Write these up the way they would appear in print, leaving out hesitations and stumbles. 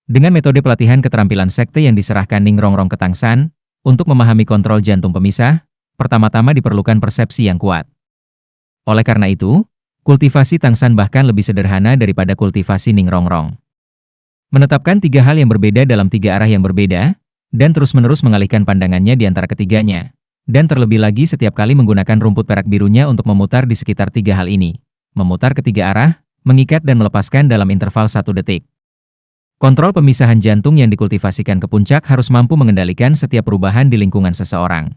Dengan metode pelatihan keterampilan sekte yang diserahkan Ning Rongrong ke Tang San, untuk memahami kontrol jantung pemisah, pertama-tama diperlukan persepsi yang kuat. Oleh karena itu, kultivasi Tang San bahkan lebih sederhana daripada kultivasi Ning Rongrong. Menetapkan tiga hal yang berbeda dalam tiga arah yang berbeda, dan terus-menerus mengalihkan pandangannya di antara ketiganya. Dan terlebih lagi setiap kali menggunakan rumput perak birunya untuk memutar di sekitar tiga hal ini. Memutar ke tiga arah, mengikat dan melepaskan dalam interval 1 detik. Kontrol pemisahan jantung yang dikultivasikan ke puncak harus mampu mengendalikan setiap perubahan di lingkungan seseorang.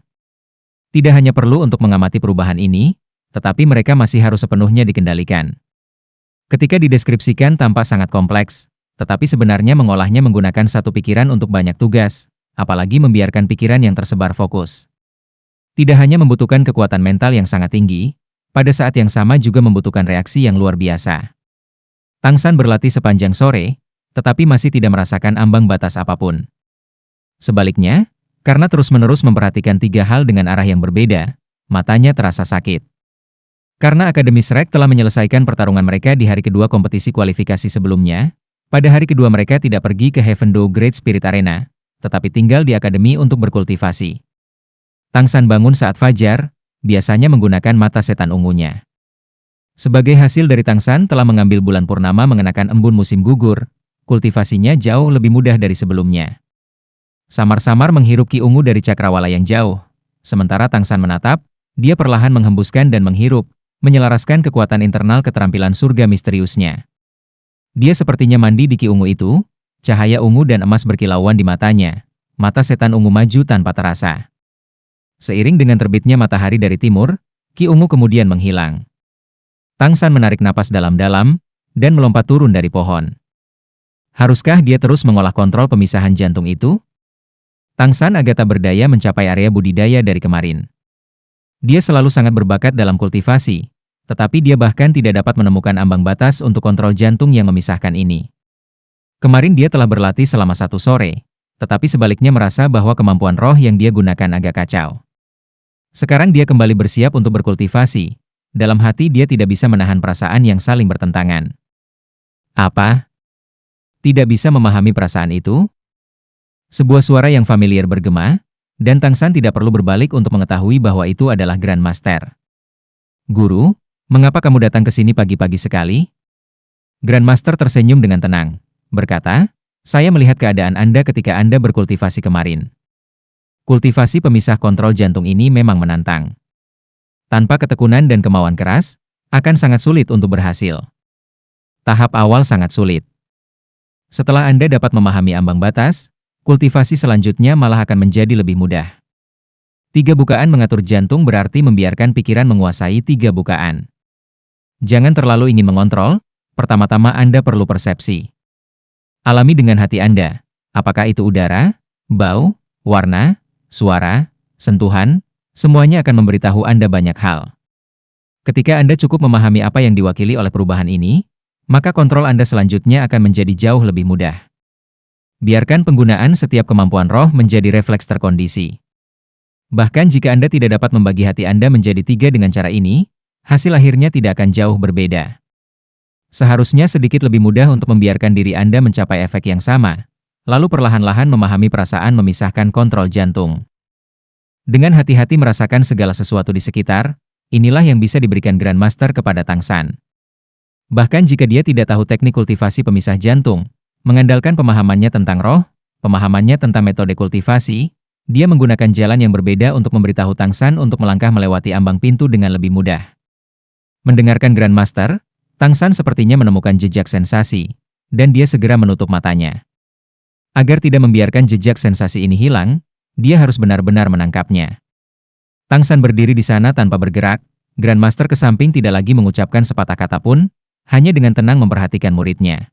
Tidak hanya perlu untuk mengamati perubahan ini, tetapi mereka masih harus sepenuhnya dikendalikan. Ketika dideskripsikan tampak sangat kompleks, tetapi sebenarnya mengolahnya menggunakan satu pikiran untuk banyak tugas, apalagi membiarkan pikiran yang tersebar fokus. Tidak hanya membutuhkan kekuatan mental yang sangat tinggi, pada saat yang sama juga membutuhkan reaksi yang luar biasa. Tang San berlatih sepanjang sore, tetapi masih tidak merasakan ambang batas apapun. Sebaliknya, karena terus-menerus memperhatikan tiga hal dengan arah yang berbeda, matanya terasa sakit. Karena Akademi Shrek telah menyelesaikan pertarungan mereka di hari kedua kompetisi kualifikasi sebelumnya, pada hari kedua mereka tidak pergi ke Heaven Do Great Spirit Arena, tetapi tinggal di akademi untuk berkultivasi. Tang San bangun saat fajar, biasanya menggunakan mata setan ungunya. Sebagai hasil dari Tang San telah mengambil bulan purnama mengenakan embun musim gugur, kultivasinya jauh lebih mudah dari sebelumnya. Samar-samar menghirup ki ungu dari cakrawala yang jauh, sementara Tang San menatap, dia perlahan menghembuskan dan menghirup, menyelaraskan kekuatan internal keterampilan surga misteriusnya. Dia sepertinya mandi di ki ungu itu, cahaya ungu dan emas berkilauan di matanya, mata setan ungu maju tanpa terasa. Seiring dengan terbitnya matahari dari timur, ki ungu kemudian menghilang. Tang San menarik napas dalam-dalam, dan melompat turun dari pohon. Haruskah dia terus mengolah kontrol pemisahan jantung itu? Tang San agak tak berdaya mencapai area budidaya dari kemarin. Dia selalu sangat berbakat dalam kultivasi, tetapi dia bahkan tidak dapat menemukan ambang batas untuk kontrol jantung yang memisahkan ini. Kemarin dia telah berlatih selama 1 sore, tetapi sebaliknya merasa bahwa kemampuan roh yang dia gunakan agak kacau. Sekarang dia kembali bersiap untuk berkultivasi. Dalam hati dia tidak bisa menahan perasaan yang saling bertentangan. Apa? Tidak bisa memahami perasaan itu? Sebuah suara yang familiar bergema, dan Tang San tidak perlu berbalik untuk mengetahui bahwa itu adalah Grand Master. Guru, mengapa kamu datang ke sini pagi-pagi sekali? Grand Master tersenyum dengan tenang, berkata, saya melihat keadaan Anda ketika Anda berkultivasi kemarin. Kultivasi pemisah kontrol jantung ini memang menantang. Tanpa ketekunan dan kemauan keras, akan sangat sulit untuk berhasil. Tahap awal sangat sulit. Setelah Anda dapat memahami ambang batas, kultivasi selanjutnya malah akan menjadi lebih mudah. 3 bukaan mengatur jantung berarti membiarkan pikiran menguasai 3 bukaan. Jangan terlalu ingin mengontrol, pertama-tama Anda perlu persepsi. Alami dengan hati Anda, apakah itu udara, bau, warna, suara, sentuhan, semuanya akan memberitahu Anda banyak hal. Ketika Anda cukup memahami apa yang diwakili oleh perubahan ini, maka kontrol Anda selanjutnya akan menjadi jauh lebih mudah. Biarkan penggunaan setiap kemampuan roh menjadi refleks terkondisi. Bahkan jika Anda tidak dapat membagi hati Anda menjadi 3 dengan cara ini, hasil akhirnya tidak akan jauh berbeda. Seharusnya sedikit lebih mudah untuk membiarkan diri Anda mencapai efek yang sama, lalu perlahan-lahan memahami perasaan memisahkan kontrol jantung. Dengan hati-hati merasakan segala sesuatu di sekitar, inilah yang bisa diberikan Grand Master kepada Tang San. Bahkan jika dia tidak tahu teknik kultivasi pemisah jantung, mengandalkan pemahamannya tentang roh, pemahamannya tentang metode kultivasi, dia menggunakan jalan yang berbeda untuk memberitahu Tang San untuk melangkah melewati ambang pintu dengan lebih mudah. Mendengarkan Grand Master, Tang San sepertinya menemukan jejak sensasi, dan dia segera menutup matanya. Agar tidak membiarkan jejak sensasi ini hilang, dia harus benar-benar menangkapnya. Tang San berdiri di sana tanpa bergerak, Grand Master ke samping tidak lagi mengucapkan sepatah kata pun, hanya dengan tenang memperhatikan muridnya.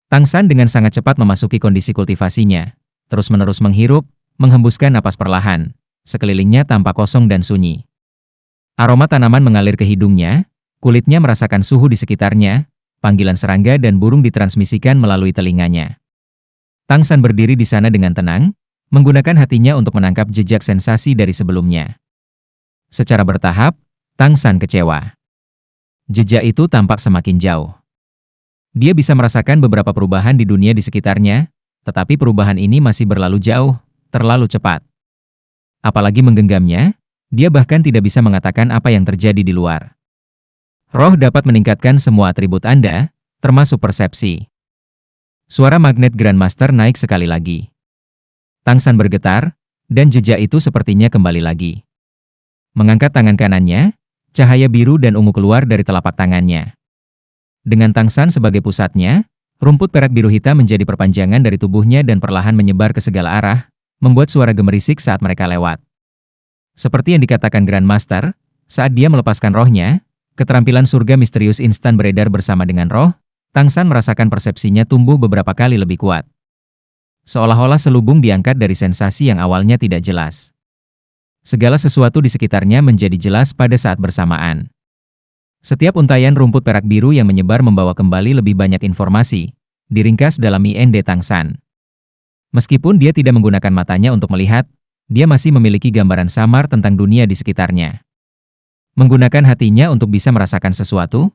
Tang San dengan sangat cepat memasuki kondisi kultivasinya, terus-menerus menghirup, menghembuskan napas perlahan, sekelilingnya tampak kosong dan sunyi. Aroma tanaman mengalir ke hidungnya, kulitnya merasakan suhu di sekitarnya, panggilan serangga dan burung ditransmisikan melalui telinganya. Tang San berdiri di sana dengan tenang, menggunakan hatinya untuk menangkap jejak sensasi dari sebelumnya. Secara bertahap, Tang San kecewa. Jejak itu tampak semakin jauh. Dia bisa merasakan beberapa perubahan di dunia di sekitarnya, Tetapi perubahan ini masih berlalu jauh, terlalu cepat. Apalagi menggenggamnya, dia bahkan tidak bisa mengatakan apa yang terjadi di luar. Roh dapat meningkatkan semua atribut Anda, termasuk persepsi. Suara magnet Grandmaster naik sekali lagi. Tangsan bergetar, dan jejak itu sepertinya kembali lagi. Mengangkat tangan kanannya, cahaya biru dan ungu keluar dari telapak tangannya. Dengan Tangsan sebagai pusatnya, rumput perak biru hitam menjadi perpanjangan dari tubuhnya dan perlahan menyebar ke segala arah, membuat suara gemerisik saat mereka lewat. Seperti yang dikatakan Grandmaster, saat dia melepaskan rohnya, keterampilan surga misterius instan beredar bersama dengan roh, Tangsan merasakan persepsinya tumbuh beberapa kali lebih kuat. Seolah-olah selubung diangkat dari sensasi yang awalnya tidak jelas. Segala sesuatu di sekitarnya menjadi jelas pada saat bersamaan. Setiap untaian rumput perak biru yang menyebar membawa kembali lebih banyak informasi, diringkas dalam IND Tangsan. Meskipun dia tidak menggunakan matanya untuk melihat, dia masih memiliki gambaran samar tentang dunia di sekitarnya. Menggunakan hatinya untuk bisa merasakan sesuatu,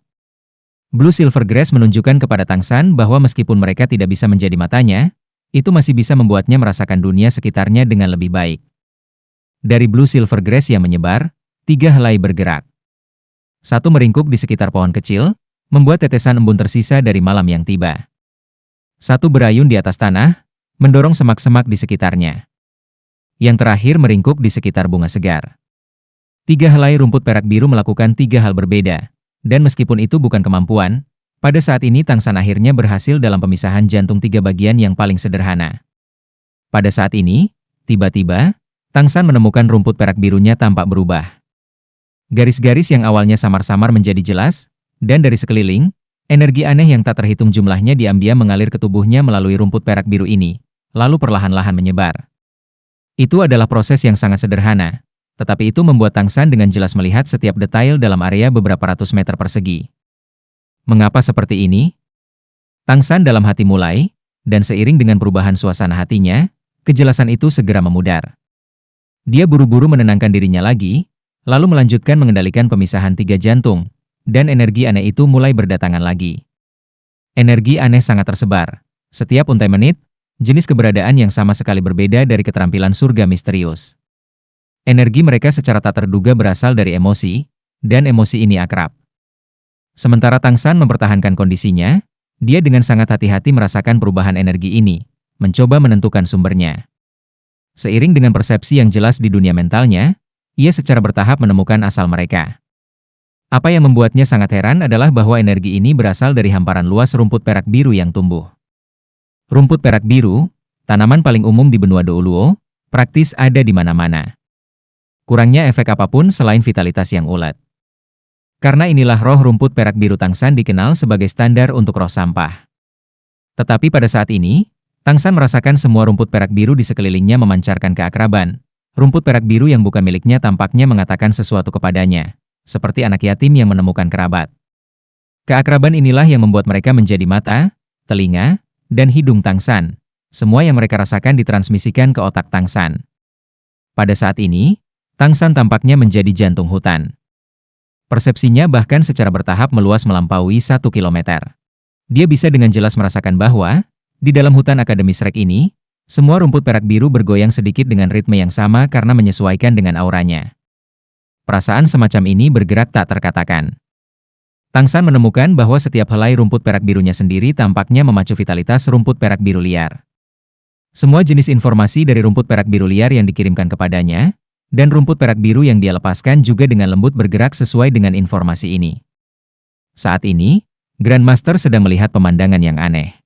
Blue Silver Grass menunjukkan kepada Tangsan bahwa meskipun mereka tidak bisa menjadi matanya, itu masih bisa membuatnya merasakan dunia sekitarnya dengan lebih baik. Dari Blue Silver Grass yang menyebar, 3 helai bergerak. Satu meringkuk di sekitar pohon kecil, membuat tetesan embun tersisa dari malam yang tiba. Satu berayun di atas tanah, mendorong semak-semak di sekitarnya. Yang terakhir meringkuk di sekitar bunga segar. 3 helai rumput perak biru melakukan 3 hal berbeda. Dan meskipun itu bukan kemampuan, pada saat ini Tangsan akhirnya berhasil dalam pemisahan jantung 3 bagian yang paling sederhana. Pada saat ini, tiba-tiba, Tangsan menemukan rumput perak birunya tampak berubah. Garis-garis yang awalnya samar-samar menjadi jelas, dan dari sekeliling, energi aneh yang tak terhitung jumlahnya diam-diam mengalir ke tubuhnya melalui rumput perak biru ini, lalu perlahan-lahan menyebar. Itu adalah proses yang sangat sederhana. Tetapi itu membuat Tangsan dengan jelas melihat setiap detail dalam area beberapa ratus meter persegi. Mengapa seperti ini? Tangsan dalam hati mulai, dan seiring dengan perubahan suasana hatinya, kejelasan itu segera memudar. Dia buru-buru menenangkan dirinya lagi, lalu melanjutkan mengendalikan pemisahan 3 jantung, dan energi aneh itu mulai berdatangan lagi. Energi aneh sangat tersebar. Setiap untai menit, jenis keberadaan yang sama sekali berbeda dari keterampilan surga misterius. Energi mereka secara tak terduga berasal dari emosi, dan emosi ini akrab. Sementara Tangsan mempertahankan kondisinya, dia dengan sangat hati-hati merasakan perubahan energi ini, mencoba menentukan sumbernya. Seiring dengan persepsi yang jelas di dunia mentalnya, ia secara bertahap menemukan asal mereka. Apa yang membuatnya sangat heran adalah bahwa energi ini berasal dari hamparan luas rumput perak biru yang tumbuh. Rumput perak biru, tanaman paling umum di benua Douluo, praktis ada di mana-mana. Kurangnya efek apapun selain vitalitas yang ulet. Karena inilah roh rumput perak biru Tangsan dikenal sebagai standar untuk roh sampah. Tetapi pada saat ini, Tangsan merasakan semua rumput perak biru di sekelilingnya memancarkan keakraban. Rumput perak biru yang bukan miliknya tampaknya mengatakan sesuatu kepadanya, seperti anak yatim yang menemukan kerabat. Keakraban inilah yang membuat mereka menjadi mata, telinga, dan hidung Tangsan. Semua yang mereka rasakan ditransmisikan ke otak Tangsan. Pada saat ini, Tangsan tampaknya menjadi jantung hutan. Persepsinya bahkan secara bertahap meluas melampaui 1 kilometer. Dia bisa dengan jelas merasakan bahwa, di dalam hutan Akademi Shrek ini, semua rumput perak biru bergoyang sedikit dengan ritme yang sama karena menyesuaikan dengan auranya. Perasaan semacam ini bergerak tak terkatakan. Tangsan menemukan bahwa setiap helai rumput perak birunya sendiri tampaknya memacu vitalitas rumput perak biru liar. Semua jenis informasi dari rumput perak biru liar yang dikirimkan kepadanya, dan rumput perak biru yang dia lepaskan juga dengan lembut bergerak sesuai dengan informasi ini. Saat ini, Grandmaster sedang melihat pemandangan yang aneh.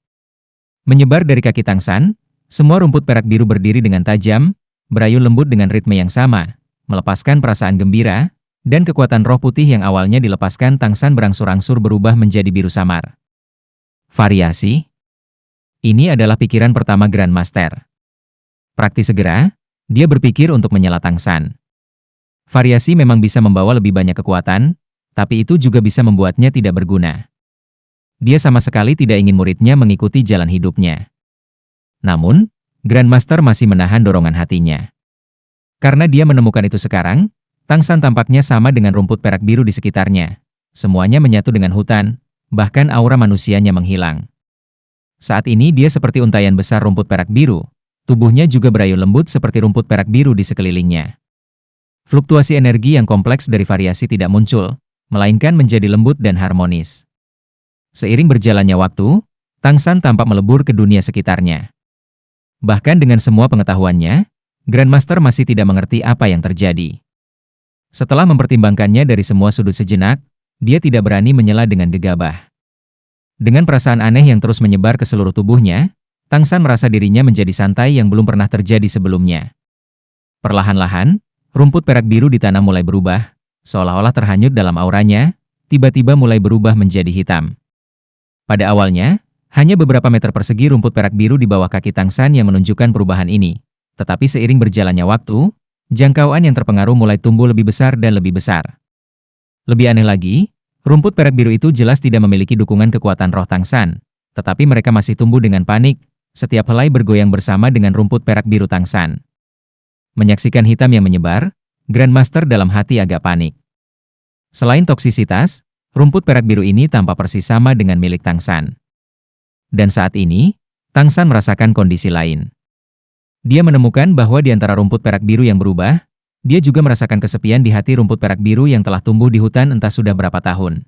Menyebar dari kaki Tangsan, semua rumput perak biru berdiri dengan tajam, berayun lembut dengan ritme yang sama, melepaskan perasaan gembira, dan kekuatan roh putih yang awalnya dilepaskan Tangsan berangsur-angsur berubah menjadi biru samar. Variasi? Ini adalah pikiran pertama Grandmaster. Praktis segera, dia berpikir untuk menyela Tangsan. Variasi memang bisa membawa lebih banyak kekuatan, tapi itu juga bisa membuatnya tidak berguna. Dia sama sekali tidak ingin muridnya mengikuti jalan hidupnya. Namun, Grandmaster masih menahan dorongan hatinya. Karena dia menemukan itu sekarang, Tangsan tampaknya sama dengan rumput perak biru di sekitarnya. Semuanya menyatu dengan hutan, bahkan aura manusianya menghilang. Saat ini dia seperti untaian besar rumput perak biru. Tubuhnya juga berayun lembut seperti rumput perak biru di sekelilingnya. Fluktuasi energi yang kompleks dari variasi tidak muncul, melainkan menjadi lembut dan harmonis. Seiring berjalannya waktu, Tang San tampak melebur ke dunia sekitarnya. Bahkan dengan semua pengetahuannya, Grandmaster masih tidak mengerti apa yang terjadi. Setelah mempertimbangkannya dari semua sudut sejenak, dia tidak berani menyela dengan gegabah. Dengan perasaan aneh yang terus menyebar ke seluruh tubuhnya, Tang San merasa dirinya menjadi santai yang belum pernah terjadi sebelumnya. Perlahan-lahan, rumput perak biru di tanah mulai berubah, seolah-olah terhanyut dalam auranya, tiba-tiba mulai berubah menjadi hitam. Pada awalnya, hanya beberapa meter persegi rumput perak biru di bawah kaki Tang San yang menunjukkan perubahan ini. Tetapi seiring berjalannya waktu, jangkauan yang terpengaruh mulai tumbuh lebih besar dan lebih besar. Lebih aneh lagi, rumput perak biru itu jelas tidak memiliki dukungan kekuatan roh Tang San, tetapi mereka masih tumbuh dengan panik, setiap helai bergoyang bersama dengan rumput perak biru Tang San. Menyaksikan hitam yang menyebar, Grandmaster dalam hati agak panik. Selain toksisitas, rumput perak biru ini tampak persis sama dengan milik Tang San. Dan saat ini, Tang San merasakan kondisi lain. Dia menemukan bahwa di antara rumput perak biru yang berubah, dia juga merasakan kesepian di hati rumput perak biru yang telah tumbuh di hutan entah sudah berapa tahun.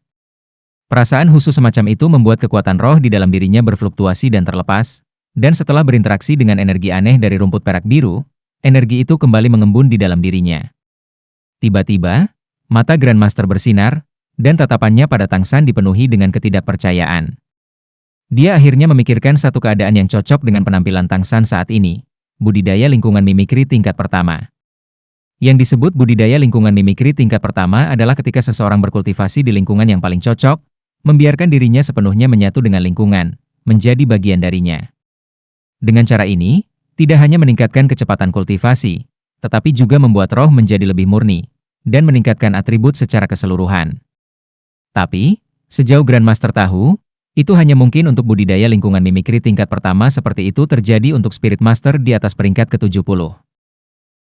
Perasaan khusus semacam itu membuat kekuatan roh di dalam dirinya berfluktuasi dan terlepas, dan setelah berinteraksi dengan energi aneh dari rumput perak biru, energi itu kembali mengembun di dalam dirinya. Tiba-tiba, mata Grandmaster bersinar, dan tatapannya pada Tang San dipenuhi dengan ketidakpercayaan. Dia akhirnya memikirkan satu keadaan yang cocok dengan penampilan Tang San saat ini, budidaya lingkungan mimikri tingkat pertama. Yang disebut budidaya lingkungan mimikri tingkat pertama adalah ketika seseorang berkultivasi di lingkungan yang paling cocok, membiarkan dirinya sepenuhnya menyatu dengan lingkungan, menjadi bagian darinya. Dengan cara ini, tidak hanya meningkatkan kecepatan kultivasi, tetapi juga membuat roh menjadi lebih murni, dan meningkatkan atribut secara keseluruhan. Tapi, sejauh Grandmaster tahu, itu hanya mungkin untuk budidaya lingkungan mimikri tingkat pertama seperti itu terjadi untuk Spirit Master di atas peringkat ke-70.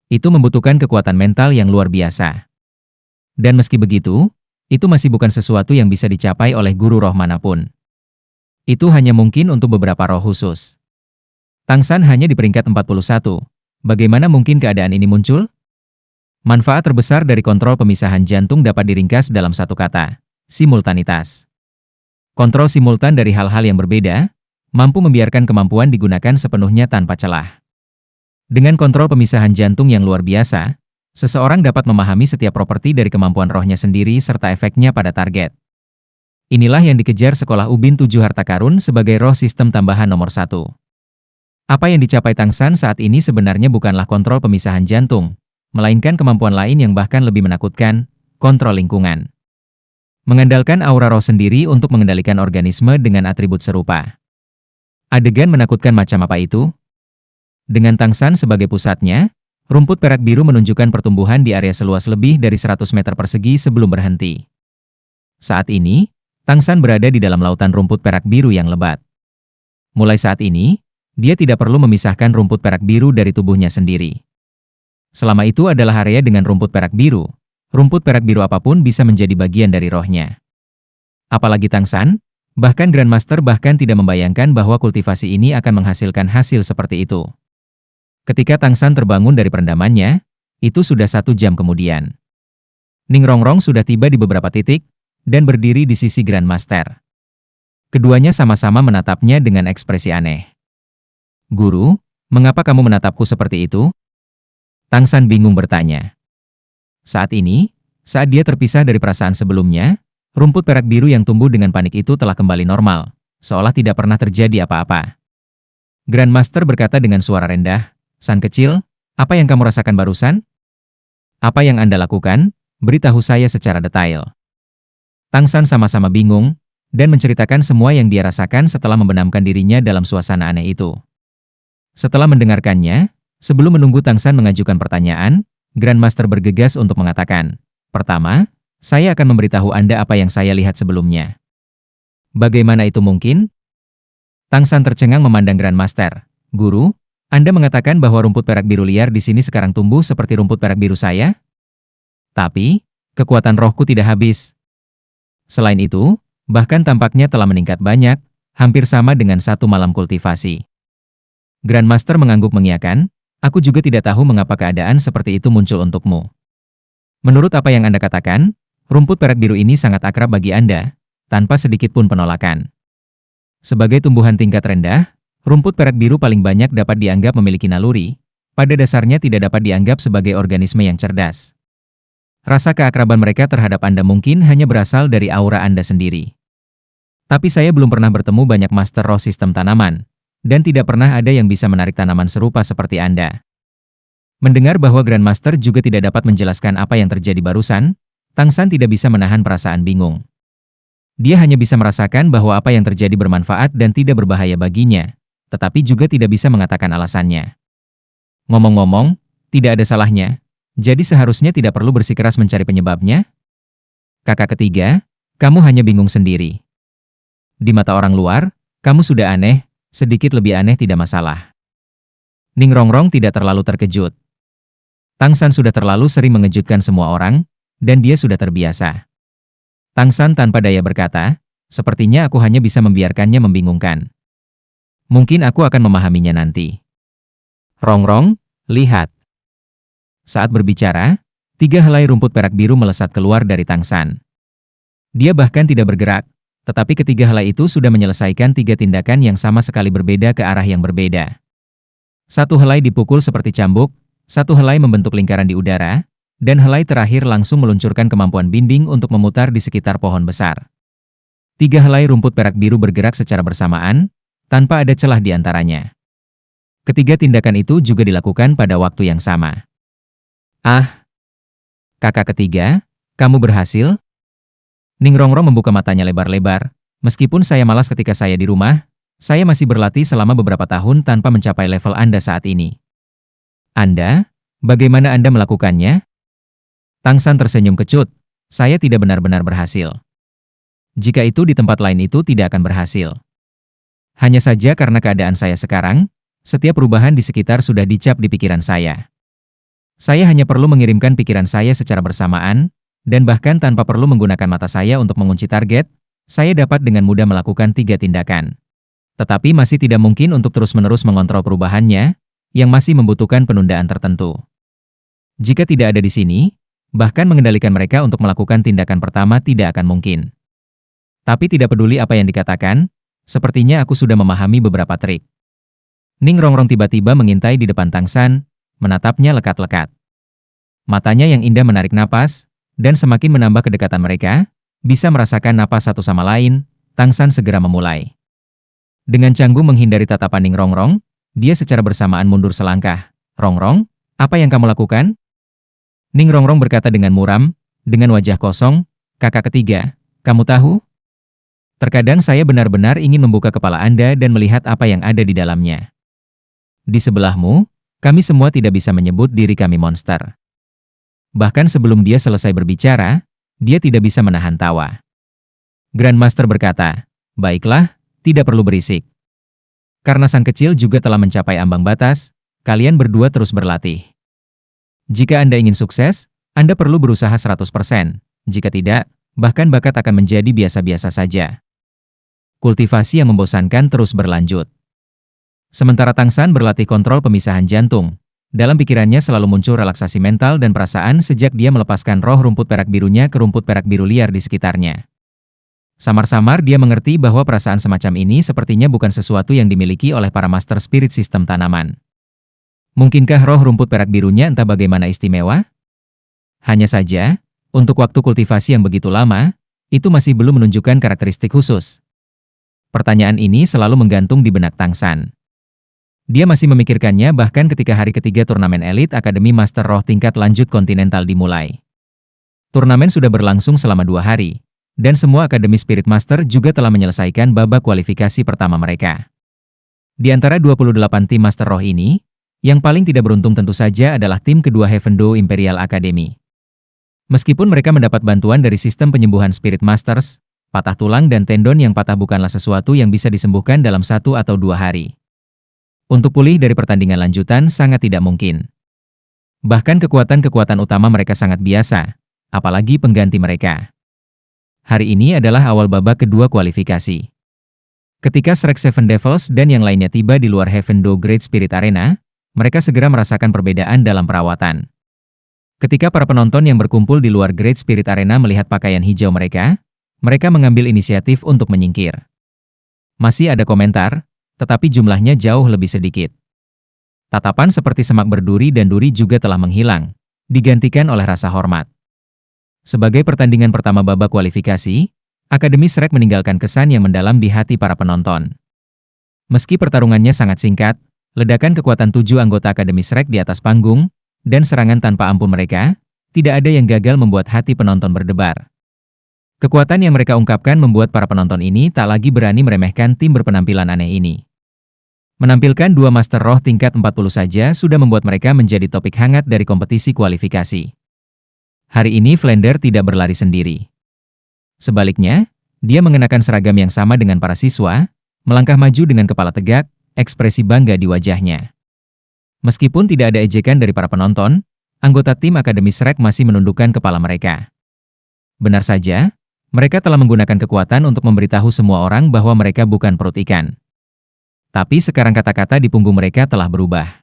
Itu membutuhkan kekuatan mental yang luar biasa. Dan meski begitu, itu masih bukan sesuatu yang bisa dicapai oleh guru roh manapun. Itu hanya mungkin untuk beberapa roh khusus. Tang San hanya di peringkat 41. Bagaimana mungkin keadaan ini muncul? Manfaat terbesar dari kontrol pemisahan jantung dapat diringkas dalam satu kata: simultanitas. Kontrol simultan dari hal-hal yang berbeda, mampu membiarkan kemampuan digunakan sepenuhnya tanpa celah. Dengan kontrol pemisahan jantung yang luar biasa, seseorang dapat memahami setiap properti dari kemampuan rohnya sendiri serta efeknya pada target. Inilah yang dikejar Sekolah Ubin 7 Harta Karun sebagai roh sistem tambahan nomor 1. Apa yang dicapai Tang San saat ini sebenarnya bukanlah kontrol pemisahan jantung, melainkan kemampuan lain yang bahkan lebih menakutkan, kontrol lingkungan. Mengandalkan aura roh sendiri untuk mengendalikan organisme dengan atribut serupa. Adegan menakutkan macam apa itu? Dengan Tang San sebagai pusatnya, rumput perak biru menunjukkan pertumbuhan di area seluas lebih dari 100 meter persegi sebelum berhenti. Saat ini, Tang San berada di dalam lautan rumput perak biru yang lebat. Mulai saat ini, dia tidak perlu memisahkan rumput perak biru dari tubuhnya sendiri. Selama itu adalah area dengan rumput perak biru, rumput perak biru apapun bisa menjadi bagian dari rohnya. Apalagi Tang San, bahkan Grandmaster bahkan tidak membayangkan bahwa kultivasi ini akan menghasilkan hasil seperti itu. Ketika Tang San terbangun dari perendamannya, itu sudah 1 jam kemudian. Ning Rongrong sudah tiba di beberapa titik, dan berdiri di sisi Grandmaster. Keduanya sama-sama menatapnya dengan ekspresi aneh. "Guru, mengapa kamu menatapku seperti itu?" Tang San bingung bertanya. Saat ini, saat dia terpisah dari perasaan sebelumnya, rumput perak biru yang tumbuh dengan panik itu telah kembali normal, seolah tidak pernah terjadi apa-apa. Grandmaster berkata dengan suara rendah, "San kecil, apa yang kamu rasakan barusan? Apa yang Anda lakukan? Beritahu saya secara detail." Tang San sama-sama bingung, dan menceritakan semua yang dia rasakan setelah membenamkan dirinya dalam suasana aneh itu. Setelah mendengarkannya, sebelum menunggu Tang San mengajukan pertanyaan, Grandmaster bergegas untuk mengatakan, "Pertama, saya akan memberitahu Anda apa yang saya lihat sebelumnya." "Bagaimana itu mungkin?" Tang San tercengang memandang Grandmaster. "Guru, Anda mengatakan bahwa rumput perak biru liar di sini sekarang tumbuh seperti rumput perak biru saya? Tapi, kekuatan rohku tidak habis. Selain itu, bahkan tampaknya telah meningkat banyak, hampir sama dengan satu malam kultivasi. Grandmaster mengangguk mengiyakan, aku juga tidak tahu mengapa keadaan seperti itu muncul untukmu. Menurut apa yang Anda katakan, rumput perak biru ini sangat akrab bagi Anda, tanpa sedikit pun penolakan. Sebagai tumbuhan tingkat rendah, rumput perak biru paling banyak dapat dianggap memiliki naluri, pada dasarnya tidak dapat dianggap sebagai organisme yang cerdas. Rasa keakraban mereka terhadap Anda mungkin hanya berasal dari aura Anda sendiri. Tapi saya belum pernah bertemu banyak master roh sistem tanaman, dan tidak pernah ada yang bisa menarik tanaman serupa seperti Anda. Mendengar bahwa Grandmaster juga tidak dapat menjelaskan apa yang terjadi barusan, Tang San tidak bisa menahan perasaan bingung. Dia hanya bisa merasakan bahwa apa yang terjadi bermanfaat dan tidak berbahaya baginya, tetapi juga tidak bisa mengatakan alasannya. Ngomong-ngomong, tidak ada salahnya, jadi seharusnya tidak perlu bersikeras mencari penyebabnya? Kakak ketiga, kamu hanya bingung sendiri. Di mata orang luar, kamu sudah aneh, sedikit lebih aneh tidak masalah. Ning Rongrong tidak terlalu terkejut. Tang San sudah terlalu sering mengejutkan semua orang, dan dia sudah terbiasa. Tang San tanpa daya berkata, sepertinya aku hanya bisa membiarkannya membingungkan. Mungkin aku akan memahaminya nanti. Rongrong, lihat. Saat berbicara, 3 helai rumput perak biru melesat keluar dari Tang San. Dia bahkan tidak bergerak, tetapi ketiga helai itu sudah menyelesaikan 3 tindakan yang sama sekali berbeda ke arah yang berbeda. 1 helai dipukul seperti cambuk, 1 helai membentuk lingkaran di udara, dan helai terakhir langsung meluncurkan kemampuan binding untuk memutar di sekitar pohon besar. 3 helai rumput perak biru bergerak secara bersamaan, tanpa ada celah di antaranya. Ketiga tindakan itu juga dilakukan pada waktu yang sama. Ah! Kakak ketiga, kamu berhasil? Ning Rongrong membuka matanya lebar-lebar. Meskipun saya malas ketika saya di rumah, saya masih berlatih selama beberapa tahun tanpa mencapai level Anda saat ini. Anda? Bagaimana Anda melakukannya? Tang San tersenyum kecut. Saya tidak benar-benar berhasil. Jika itu di tempat lain itu tidak akan berhasil. Hanya saja karena keadaan saya sekarang, setiap perubahan di sekitar sudah dicap di pikiran saya. Saya hanya perlu mengirimkan pikiran saya secara bersamaan, dan bahkan tanpa perlu menggunakan mata saya untuk mengunci target, saya dapat dengan mudah melakukan 3 tindakan. Tetapi masih tidak mungkin untuk terus-menerus mengontrol perubahannya, yang masih membutuhkan penundaan tertentu. Jika tidak ada di sini, bahkan mengendalikan mereka untuk melakukan tindakan pertama tidak akan mungkin. Tapi tidak peduli apa yang dikatakan, sepertinya aku sudah memahami beberapa trik. Ning Rongrong tiba-tiba mengintai di depan Tang San, menatapnya lekat-lekat. Matanya yang indah menarik napas, dan semakin menambah kedekatan mereka, bisa merasakan napas satu sama lain, Tang San segera memulai. Dengan canggung menghindari tatapan Ning Rongrong, dia secara bersamaan mundur selangkah. Rongrong, apa yang kamu lakukan? Ning Rongrong berkata dengan muram, dengan wajah kosong, kakak ketiga, kamu tahu? Terkadang saya benar-benar ingin membuka kepala Anda dan melihat apa yang ada di dalamnya. Di sebelahmu, kami semua tidak bisa menyebut diri kami monster. Bahkan sebelum dia selesai berbicara, dia tidak bisa menahan tawa. Grandmaster berkata, baiklah, tidak perlu berisik. Karena sang kecil juga telah mencapai ambang batas, kalian berdua terus berlatih. Jika Anda ingin sukses, Anda perlu berusaha 100%. Jika tidak, bahkan bakat akan menjadi biasa-biasa saja. Kultivasi yang membosankan terus berlanjut. Sementara Tang San berlatih kontrol pemisahan jantung, dalam pikirannya selalu muncul relaksasi mental dan perasaan sejak dia melepaskan roh rumput perak birunya ke rumput perak biru liar di sekitarnya. Samar-samar dia mengerti bahwa perasaan semacam ini sepertinya bukan sesuatu yang dimiliki oleh para master spirit sistem tanaman. Mungkinkah roh rumput perak birunya entah bagaimana istimewa? Hanya saja, untuk waktu kultivasi yang begitu lama, itu masih belum menunjukkan karakteristik khusus. Pertanyaan ini selalu menggantung di benak Tang San. Dia masih memikirkannya bahkan ketika hari ketiga turnamen elit Akademi Master Roh tingkat lanjut kontinental dimulai. Turnamen sudah berlangsung selama 2 hari. Dan semua Akademi Spirit Master juga telah menyelesaikan babak kualifikasi pertama mereka. Di antara 28 tim Master Roh ini, yang paling tidak beruntung tentu saja adalah tim kedua Heavendo Imperial Academy. Meskipun mereka mendapat bantuan dari sistem penyembuhan Spirit Masters, patah tulang dan tendon yang patah bukanlah sesuatu yang bisa disembuhkan dalam 1 atau 2 hari. Untuk pulih dari pertandingan lanjutan sangat tidak mungkin. Bahkan kekuatan-kekuatan utama mereka sangat biasa, apalagi pengganti mereka. Hari ini adalah awal babak kedua kualifikasi. Ketika Shrek Seven Devils dan yang lainnya tiba di luar Heaven Do Great Spirit Arena, mereka segera merasakan perbedaan dalam perawatan. Ketika para penonton yang berkumpul di luar Great Spirit Arena melihat pakaian hijau mereka mengambil inisiatif untuk menyingkir. Masih ada komentar, tetapi jumlahnya jauh lebih sedikit. Tatapan seperti semak berduri dan duri juga telah menghilang, digantikan oleh rasa hormat. Sebagai pertandingan pertama babak kualifikasi, Akademi Shrek meninggalkan kesan yang mendalam di hati para penonton. Meski pertarungannya sangat singkat, ledakan kekuatan 7 anggota Akademi Shrek di atas panggung, dan serangan tanpa ampun mereka, tidak ada yang gagal membuat hati penonton berdebar. Kekuatan yang mereka ungkapkan membuat para penonton ini tak lagi berani meremehkan tim berpenampilan aneh ini. Menampilkan 2 Master Roh tingkat 40 saja sudah membuat mereka menjadi topik hangat dari kompetisi kualifikasi. Hari ini Flounder tidak berlari sendiri. Sebaliknya, dia mengenakan seragam yang sama dengan para siswa, melangkah maju dengan kepala tegak, ekspresi bangga di wajahnya. Meskipun tidak ada ejekan dari para penonton, anggota tim Akademi Shrek masih menundukkan kepala mereka. Benar saja, mereka telah menggunakan kekuatan untuk memberitahu semua orang bahwa mereka bukan perut ikan. Tapi sekarang kata-kata di punggung mereka telah berubah.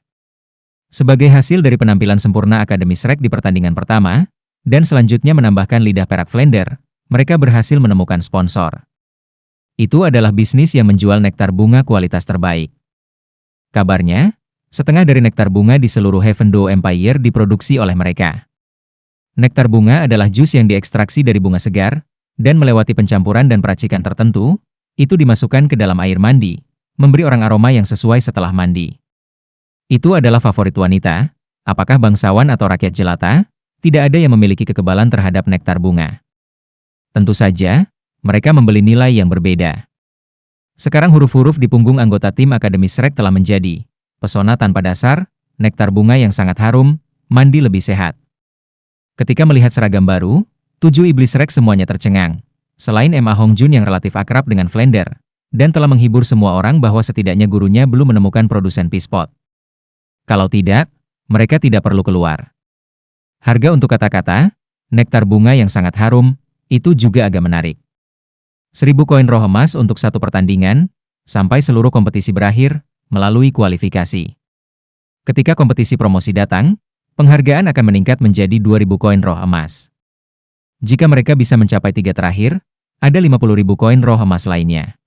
Sebagai hasil dari penampilan sempurna Akademi Shrek di pertandingan pertama, dan selanjutnya menambahkan lidah perak Flounder, mereka berhasil menemukan sponsor. Itu adalah bisnis yang menjual nektar bunga kualitas terbaik. Kabarnya, setengah dari nektar bunga di seluruh Heaven Do Empire diproduksi oleh mereka. Nektar bunga adalah jus yang diekstraksi dari bunga segar, dan melewati pencampuran dan peracikan tertentu, itu dimasukkan ke dalam air mandi, memberi orang aroma yang sesuai setelah mandi. Itu adalah favorit wanita, apakah bangsawan atau rakyat jelata, tidak ada yang memiliki kekebalan terhadap nektar bunga. Tentu saja, mereka membeli nilai yang berbeda. Sekarang huruf-huruf di punggung anggota tim Akademi Shrek telah menjadi pesona tanpa dasar, nektar bunga yang sangat harum, mandi lebih sehat. Ketika melihat seragam baru, 7 iblis Shrek semuanya tercengang. Selain Emma Hongjun yang relatif akrab dengan Flounder, dan telah menghibur semua orang bahwa setidaknya gurunya belum menemukan produsen Peaspot. Kalau tidak, mereka tidak perlu keluar. Harga untuk kata-kata, nektar bunga yang sangat harum, itu juga agak menarik. 1000 koin roh emas untuk satu pertandingan, sampai seluruh kompetisi berakhir, melalui kualifikasi. Ketika kompetisi promosi datang, penghargaan akan meningkat menjadi 2000 koin roh emas. Jika mereka bisa mencapai 3 terakhir, ada 50.000 koin roh emas lainnya.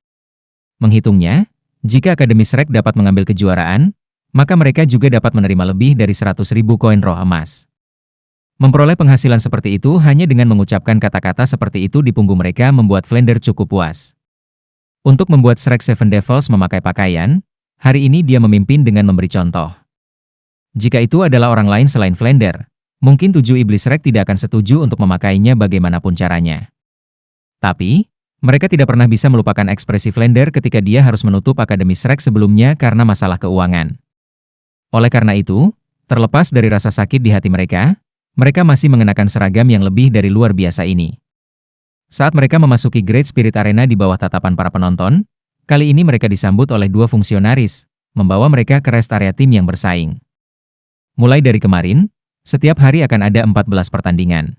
Menghitungnya, jika Akademi Shrek dapat mengambil kejuaraan, maka mereka juga dapat menerima lebih dari 100.000 koin roh emas. Memperoleh penghasilan seperti itu hanya dengan mengucapkan kata-kata seperti itu di punggung mereka membuat Flounder cukup puas. Untuk membuat Shrek Seven Devils memakai pakaian, hari ini dia memimpin dengan memberi contoh. Jika itu adalah orang lain selain Flounder, mungkin 7 iblis Shrek tidak akan setuju untuk memakainya bagaimanapun caranya. Tapi, mereka tidak pernah bisa melupakan ekspresi Flounder ketika dia harus menutup Akademi Shrek sebelumnya karena masalah keuangan. Oleh karena itu, terlepas dari rasa sakit di hati mereka masih mengenakan seragam yang lebih dari luar biasa ini. Saat mereka memasuki Great Spirit Arena di bawah tatapan para penonton, kali ini mereka disambut oleh 2 fungsionaris, membawa mereka ke rest area tim yang bersaing. Mulai dari kemarin, setiap hari akan ada 14 pertandingan.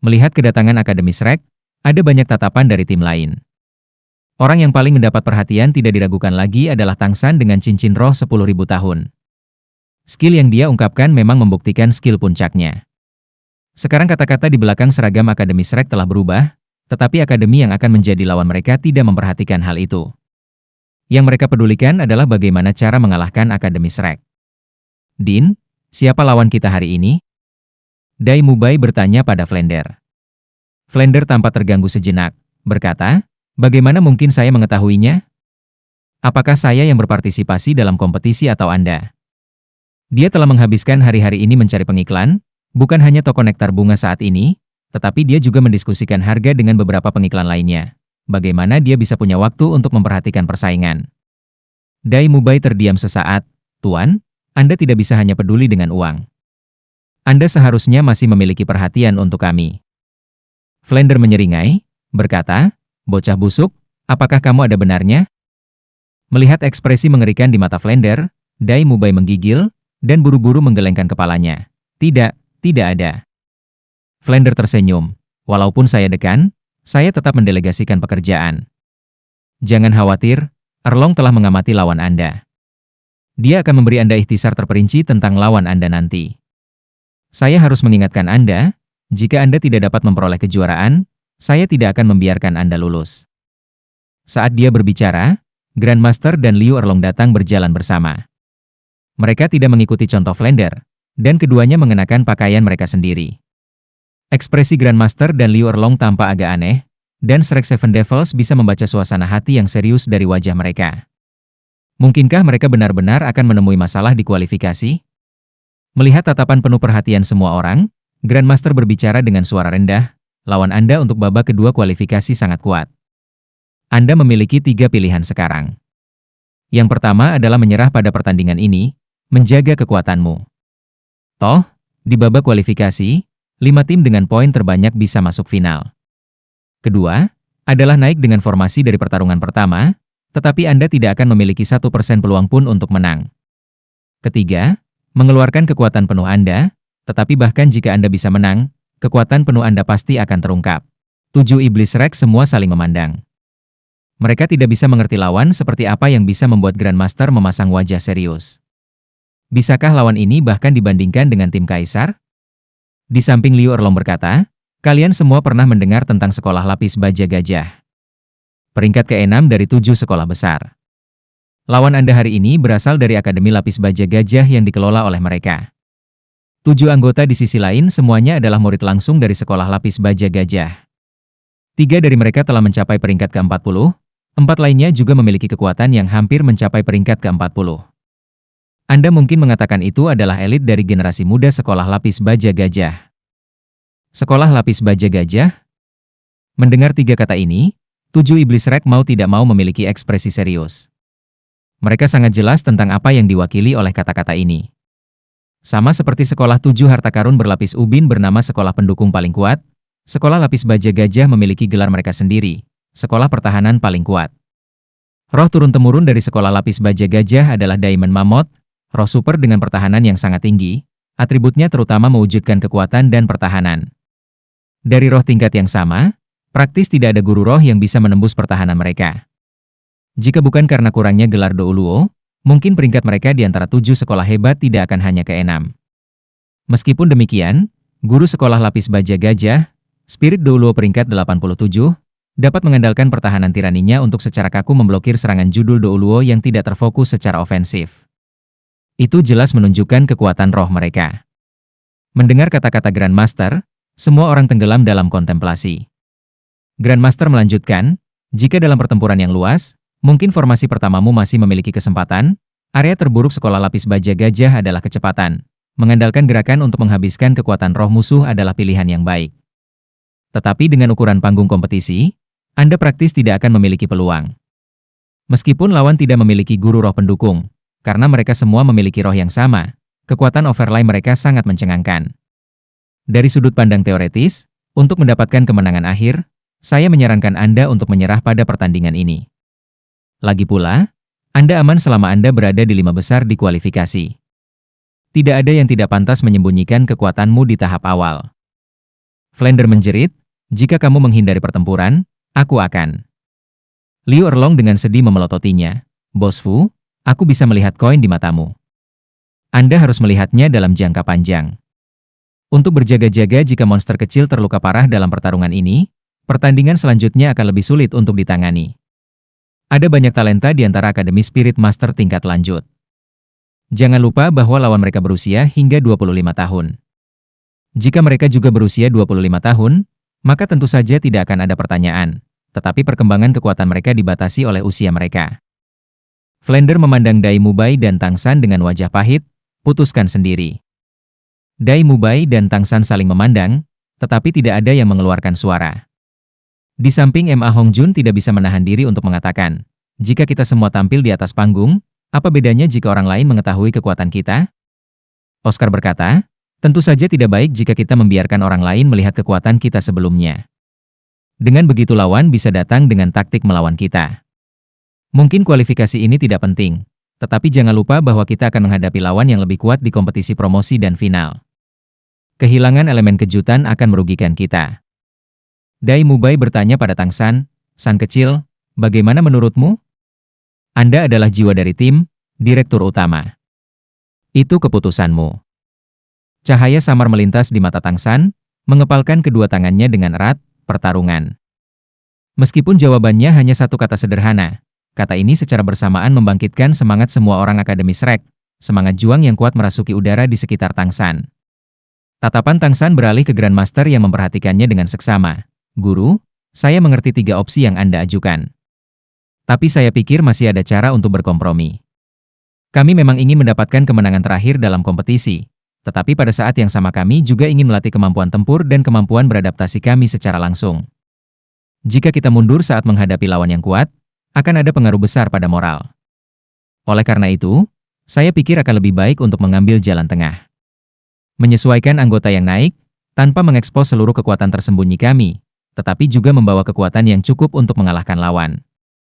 Melihat kedatangan Akademi Shrek, ada banyak tatapan dari tim lain. Orang yang paling mendapat perhatian tidak diragukan lagi adalah Tang San dengan cincin roh 10.000 tahun. Skill yang dia ungkapkan memang membuktikan skill puncaknya. Sekarang kata-kata di belakang seragam Akademi Shrek telah berubah, tetapi akademi yang akan menjadi lawan mereka tidak memperhatikan hal itu. Yang mereka pedulikan adalah bagaimana cara mengalahkan Akademi Shrek. Din, siapa lawan kita hari ini? Dai Mubai bertanya pada Flounder. Flounder tampak terganggu sejenak, berkata, bagaimana mungkin saya mengetahuinya? Apakah saya yang berpartisipasi dalam kompetisi atau Anda? Dia telah menghabiskan hari-hari ini mencari pengiklan, bukan hanya toko nektar bunga saat ini, tetapi dia juga mendiskusikan harga dengan beberapa pengiklan lainnya. Bagaimana dia bisa punya waktu untuk memperhatikan persaingan? Dai Mubai terdiam sesaat. Tuan, Anda tidak bisa hanya peduli dengan uang. Anda seharusnya masih memiliki perhatian untuk kami. Flounder menyeringai, berkata, bocah busuk, apakah kamu ada benarnya? Melihat ekspresi mengerikan di mata Flounder, Dai Mubai menggigil, dan buru-buru menggelengkan kepalanya. Tidak ada. Flounder tersenyum. Walaupun saya dekan, saya tetap mendelegasikan pekerjaan. Jangan khawatir, Erlong telah mengamati lawan Anda. Dia akan memberi Anda ikhtisar terperinci tentang lawan Anda nanti. Saya harus mengingatkan Anda, jika Anda tidak dapat memperoleh kejuaraan, saya tidak akan membiarkan Anda lulus. Saat dia berbicara, Grandmaster dan Liu Erlong datang berjalan bersama. Mereka tidak mengikuti contoh Flander, dan keduanya mengenakan pakaian mereka sendiri. Ekspresi Grandmaster dan Liu Erlong tampak agak aneh, dan Shrek Seven Devils bisa membaca suasana hati yang serius dari wajah mereka. Mungkinkah mereka benar-benar akan menemui masalah di kualifikasi? Melihat tatapan penuh perhatian semua orang, Grandmaster berbicara dengan suara rendah, lawan Anda untuk babak kedua kualifikasi sangat kuat. Anda memiliki 3 pilihan sekarang. Yang pertama adalah menyerah pada pertandingan ini, menjaga kekuatanmu. Toh, di babak kualifikasi, 5 tim dengan poin terbanyak bisa masuk final. Kedua, adalah naik dengan formasi dari pertarungan pertama, tetapi Anda tidak akan memiliki 1% peluang pun untuk menang. Ketiga, mengeluarkan kekuatan penuh Anda, tetapi bahkan jika Anda bisa menang, kekuatan penuh Anda pasti akan terungkap. 7 iblis Shrek semua saling memandang. Mereka tidak bisa mengerti lawan seperti apa yang bisa membuat Grandmaster memasang wajah serius. Bisakah lawan ini bahkan dibandingkan dengan tim Kaisar? Di samping Liu Erlong berkata, kalian semua pernah mendengar tentang sekolah lapis baja gajah. Peringkat ke-6 dari 7 sekolah besar. Lawan Anda hari ini berasal dari Akademi Lapis Baja Gajah yang dikelola oleh mereka. 7 anggota di sisi lain semuanya adalah murid langsung dari Sekolah Lapis Baja Gajah. 3 dari mereka telah mencapai peringkat ke-40, 4 lainnya juga memiliki kekuatan yang hampir mencapai peringkat ke-40. Anda mungkin mengatakan itu adalah elit dari generasi muda Sekolah Lapis Baja Gajah. Sekolah Lapis Baja Gajah? Mendengar 3 kata ini, 7 iblis Shrek mau tidak mau memiliki ekspresi serius. Mereka sangat jelas tentang apa yang diwakili oleh kata-kata ini. Sama seperti sekolah 7 harta karun berlapis ubin bernama sekolah pendukung paling kuat, sekolah lapis baja gajah memiliki gelar mereka sendiri, sekolah pertahanan paling kuat. Roh turun-temurun dari sekolah lapis baja gajah adalah Diamond Mammoth, roh super dengan pertahanan yang sangat tinggi, atributnya terutama mewujudkan kekuatan dan pertahanan. Dari roh tingkat yang sama, praktis tidak ada guru roh yang bisa menembus pertahanan mereka. Jika bukan karena kurangnya gelar Douluo, mungkin peringkat mereka di antara 7 sekolah hebat tidak akan hanya ke-6. Meskipun demikian, guru sekolah lapis baja gajah, Spirit Douluo peringkat 87, dapat mengandalkan pertahanan tiraninya untuk secara kaku memblokir serangan judul Douluo yang tidak terfokus secara ofensif. Itu jelas menunjukkan kekuatan roh mereka. Mendengar kata-kata Grandmaster, semua orang tenggelam dalam kontemplasi. Grandmaster melanjutkan, jika dalam pertempuran yang luas, mungkin formasi pertamamu masih memiliki kesempatan, area terburuk sekolah lapis baja gajah adalah kecepatan. Mengandalkan gerakan untuk menghabiskan kekuatan roh musuh adalah pilihan yang baik. Tetapi dengan ukuran panggung kompetisi, Anda praktis tidak akan memiliki peluang. Meskipun lawan tidak memiliki guru roh pendukung, karena mereka semua memiliki roh yang sama, kekuatan overlay mereka sangat mencengangkan. Dari sudut pandang teoretis, untuk mendapatkan kemenangan akhir, saya menyarankan Anda untuk menyerah pada pertandingan ini. Lagi pula, Anda aman selama Anda berada di 5 besar di kualifikasi. Tidak ada yang tidak pantas menyembunyikan kekuatanmu di tahap awal. Flander menjerit, jika kamu menghindari pertempuran, aku akan. Liu Erlong dengan sedih memelototinya, Bos Fu, aku bisa melihat koin di matamu. Anda harus melihatnya dalam jangka panjang. Untuk berjaga-jaga jika monster kecil terluka parah dalam pertarungan ini, pertandingan selanjutnya akan lebih sulit untuk ditangani. Ada banyak talenta di antara Akademi Spirit Master tingkat lanjut. Jangan lupa bahwa lawan mereka berusia hingga 25 tahun. Jika mereka juga berusia 25 tahun, maka tentu saja tidak akan ada pertanyaan, tetapi perkembangan kekuatan mereka dibatasi oleh usia mereka. Flander memandang Dai Mubai dan Tang San dengan wajah pahit, putuskan sendiri. Dai Mubai dan Tang San saling memandang, tetapi tidak ada yang mengeluarkan suara. Di samping Ma Hongjun tidak bisa menahan diri untuk mengatakan, jika kita semua tampil di atas panggung, apa bedanya jika orang lain mengetahui kekuatan kita? Oscar berkata, tentu saja tidak baik jika kita membiarkan orang lain melihat kekuatan kita sebelumnya. Dengan begitu lawan bisa datang dengan taktik melawan kita. Mungkin kualifikasi ini tidak penting, tetapi jangan lupa bahwa kita akan menghadapi lawan yang lebih kuat di kompetisi promosi dan final. Kehilangan elemen kejutan akan merugikan kita. Dai Mubai bertanya pada Tang San, San kecil, Bagaimana menurutmu? Anda adalah jiwa dari tim, direktur utama. Itu keputusanmu. Cahaya samar melintas di mata Tang San, mengepalkan kedua tangannya dengan erat, pertarungan. Meskipun jawabannya hanya satu kata sederhana, kata ini secara bersamaan membangkitkan semangat semua orang Akademi Shrek, semangat juang yang kuat merasuki udara di sekitar Tang San. Tatapan Tang San beralih ke Grandmaster yang memperhatikannya dengan seksama. Guru, saya mengerti 3 opsi yang Anda ajukan. Tapi saya pikir masih ada cara untuk berkompromi. Kami memang ingin mendapatkan kemenangan terakhir dalam kompetisi, tetapi pada saat yang sama kami juga ingin melatih kemampuan tempur dan kemampuan beradaptasi kami secara langsung. Jika kita mundur saat menghadapi lawan yang kuat, akan ada pengaruh besar pada moral. Oleh karena itu, saya pikir akan lebih baik untuk mengambil jalan tengah. Menyesuaikan anggota yang naik, tanpa mengekspos seluruh kekuatan tersembunyi kami, tetapi juga membawa kekuatan yang cukup untuk mengalahkan lawan.